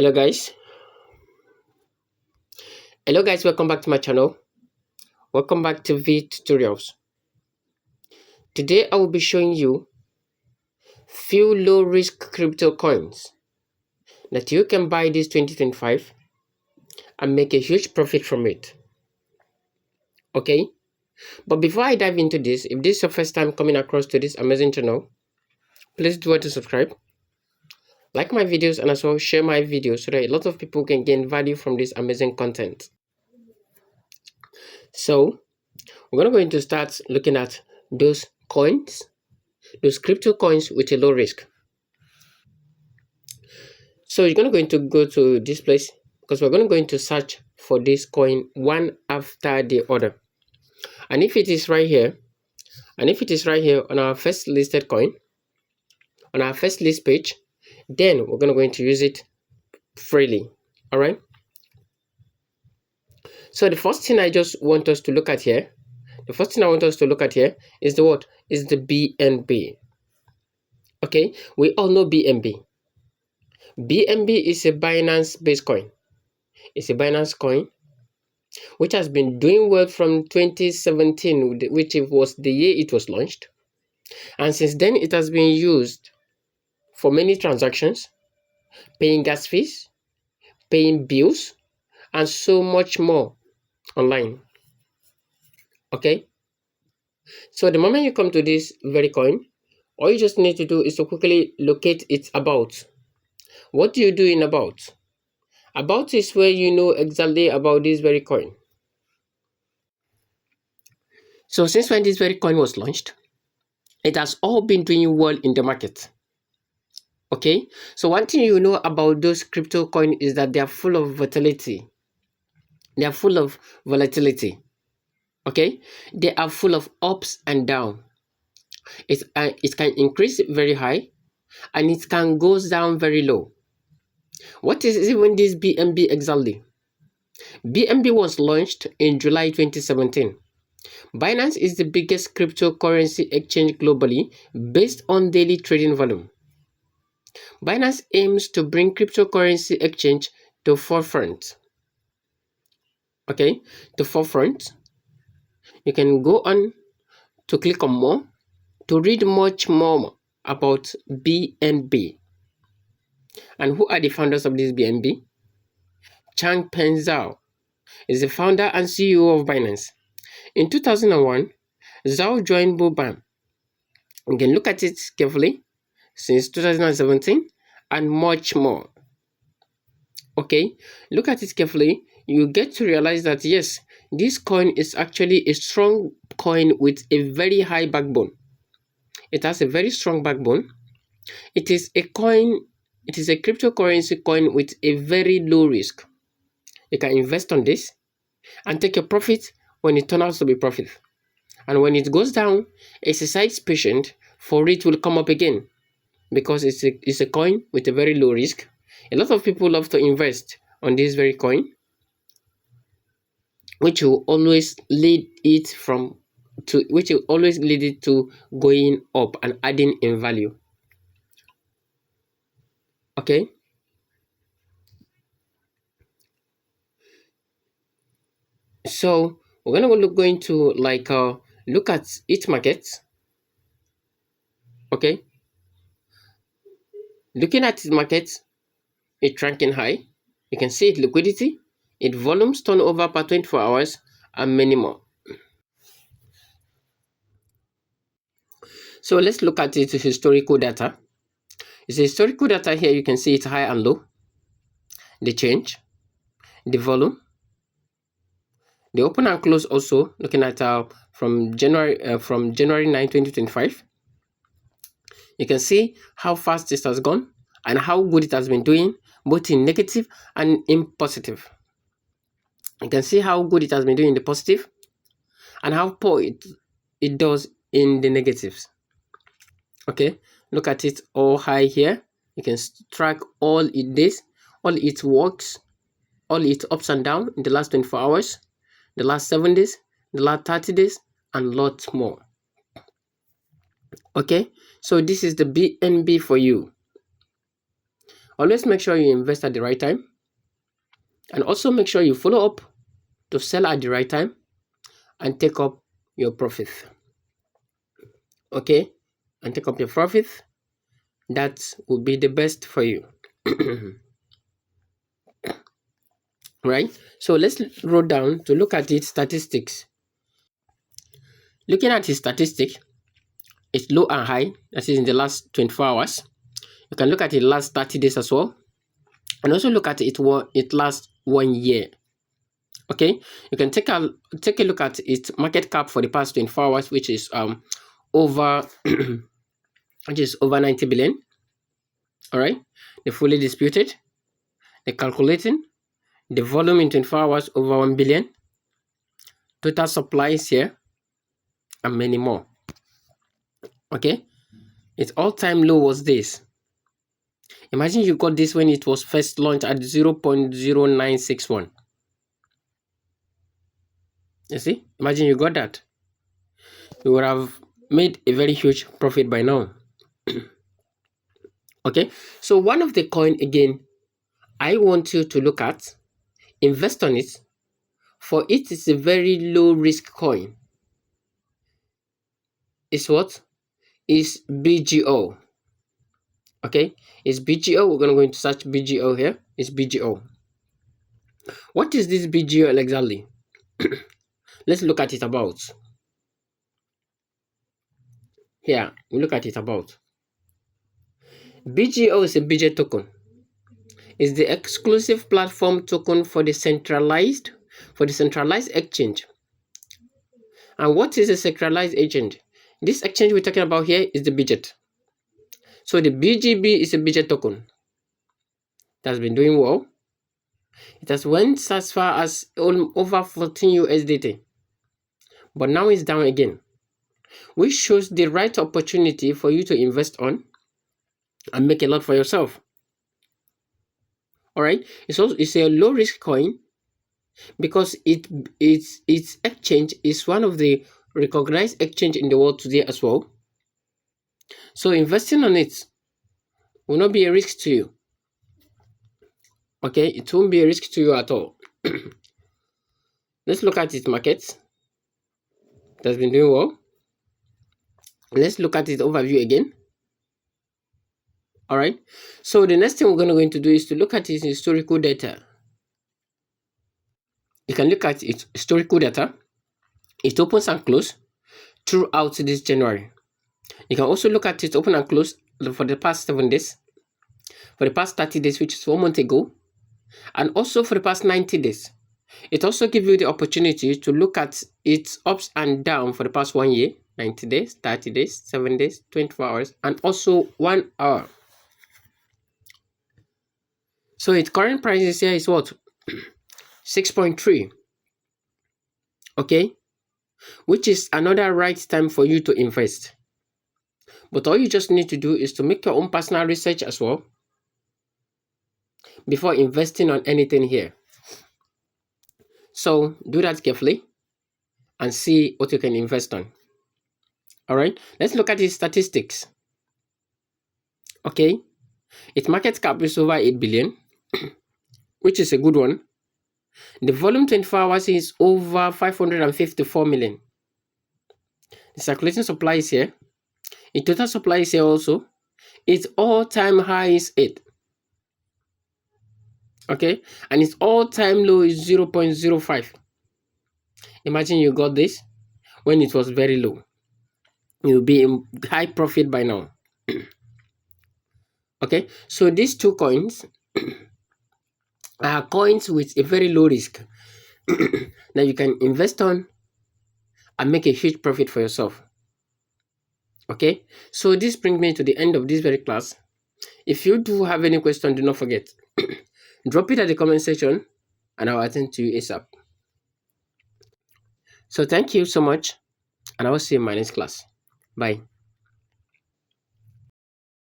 hello guys welcome back to my channel. Welcome back to V Tutorials. Today I will be showing you few low risk crypto coins that you can buy this 2025 and make a huge profit from it. Okay, but before I dive into this, if this is your first time coming across to this amazing channel, please do want to subscribe, like my videos, and also share my videos so that a lot of people can gain value from this amazing content. So we're going to start looking at those crypto coins with a low risk. So you're going to go to this place because we're going to search for this coin one after the other. And if it is right here, on our first listed coin, on our first list page, then we're going to use it freely. All right. So the first thing I just want us to look at here, is the what? Is the BNB. Okay, we all know BNB. BNB is a Binance-based coin. It's a Binance coin which has been doing well from 2017, which was the year it was launched. And since then, it has been used for many transactions, paying gas fees, paying bills, and so much more online. Okay? So the moment you come to this very coin, all you just need to do is to quickly locate its about. What do you do in about? About is where you know exactly about this very coin. So since when this very coin was launched, it has all been doing well in the market. Okay, so one thing you know about those crypto coins is that they are full of volatility. Okay, they are full of ups and downs. It can increase very high and it can go down very low. What is even this BNB exactly? BNB was launched in July 2017. Binance is the biggest cryptocurrency exchange globally based on daily trading volume. Binance aims to bring cryptocurrency exchange to forefront. Okay, the forefront. You can go on to click on more to read much more about BNB. And who are the founders of this BNB? Changpeng Zhao is the founder and CEO of Binance. In 2001, Zhao joined Bobam. You can look at it carefully since 2017 and much more. Okay, look at it carefully. You get to realize that yes, this coin is actually a strong coin with a very high backbone. It has a very strong backbone. It is a cryptocurrency coin with a very low risk. You can invest on this and take a profit when it turns out to be profit. And when it goes down, exercise patient for it will come up again because it's a coin with a very low risk. A lot of people love to invest on this very coin, which will always lead it to going up and adding in value. Okay, so we're going to look at each market. Okay, looking at its market, it ranking high. You can see its liquidity, its volumes, turnover per 24 hours, and many more. So let's look at its historical data. It's historical data here. You can see it's high and low, the change, the volume, the open and close. Also looking at from January 9 2025, you can see how fast it has gone and how good it has been doing, both in negative and in positive. You can see how good it has been doing in the positive and how poor it does in the negatives. Okay, look at it all high here. You can track all it does, all it works, all its ups and downs in the last 24 hours, the last 7 days, the last 30 days, and lots more. Okay, so this is the BNB for you. Always make sure you invest at the right time, and also make sure you follow up to sell at the right time and take up your profit. Okay, and take up your profit. That will be the best for you. Right, so let's roll down to look at its statistics. Looking at its statistic, it's low and high, that is in the last 24 hours. You can look at the last 30 days as well, and also look at it last 1 year. Okay, you can take a look at its market cap for the past 24 hours, which is over over 90 billion. All right, the fully disputed, the calculating, the volume in 24 hours over 1 billion, total supply is here, and many more. Okay, its all-time low was this. Imagine you got this when it was first launched at 0.0961. You see, imagine you got that. You would have made a very huge profit by now. Okay, so one of the coin again, I want you to look at, invest on it, for it is a very low risk coin. It's what? Is BGO. Okay, it's BGO. We're going to go into search BGO here. It's BGO. What is this BGO exactly? Let's look at it about. Here, we look at it about. BGO is a BJ token. It's the exclusive platform token for the centralized exchange. And what is a centralized exchange? This exchange we're talking about here is the BJet. So the BGB is a BJet token. It has been doing well. It has went as far as over 14 USDT. But now it's down again, which shows the right opportunity for you to invest on and make a lot for yourself. All right, it's a low risk coin because its exchange is one of the recognized exchange in the world today as well. So investing on it will not be a risk to you. Okay, it won't be a risk to you at all. Let's look at its market. It has been doing well. Let's look at its overview again. All right, so the next thing we're going to do is to look at its historical data. You can look at its historical data. It opens and closes throughout this January. You can also look at it open and close for the past 7 days, for the past 30 days, which is 1 month ago, and also for the past 90 days. It also gives you the opportunity to look at its ups and downs for the past 1 year, 90 days, 30 days, 7 days, 24 hours, and also 1 hour. So its current price here is what? 6.3. Okay, which is another right time for you to invest. But all you just need to do is to make your own personal research as well before investing on anything here. So do that carefully and see what you can invest on. All right, let's look at its statistics. Okay, its market cap is over 8 billion, which is a good one. The volume 24 hours is over 554 million. The circulating supply is here. The total supply is here also. Its all-time high is 8. Okay, and its all-time low is 0.05. Imagine you got this when it was very low. You'll be in high profit by now. Okay, so these two coins are coins with a very low risk that you can invest on and make a huge profit for yourself. Okay, so this brings me to the end of this very class. If you do have any question, do not forget, drop it at the comment section and I'll attend to you ASAP. So thank you so much, and I will see you in my next class. Bye.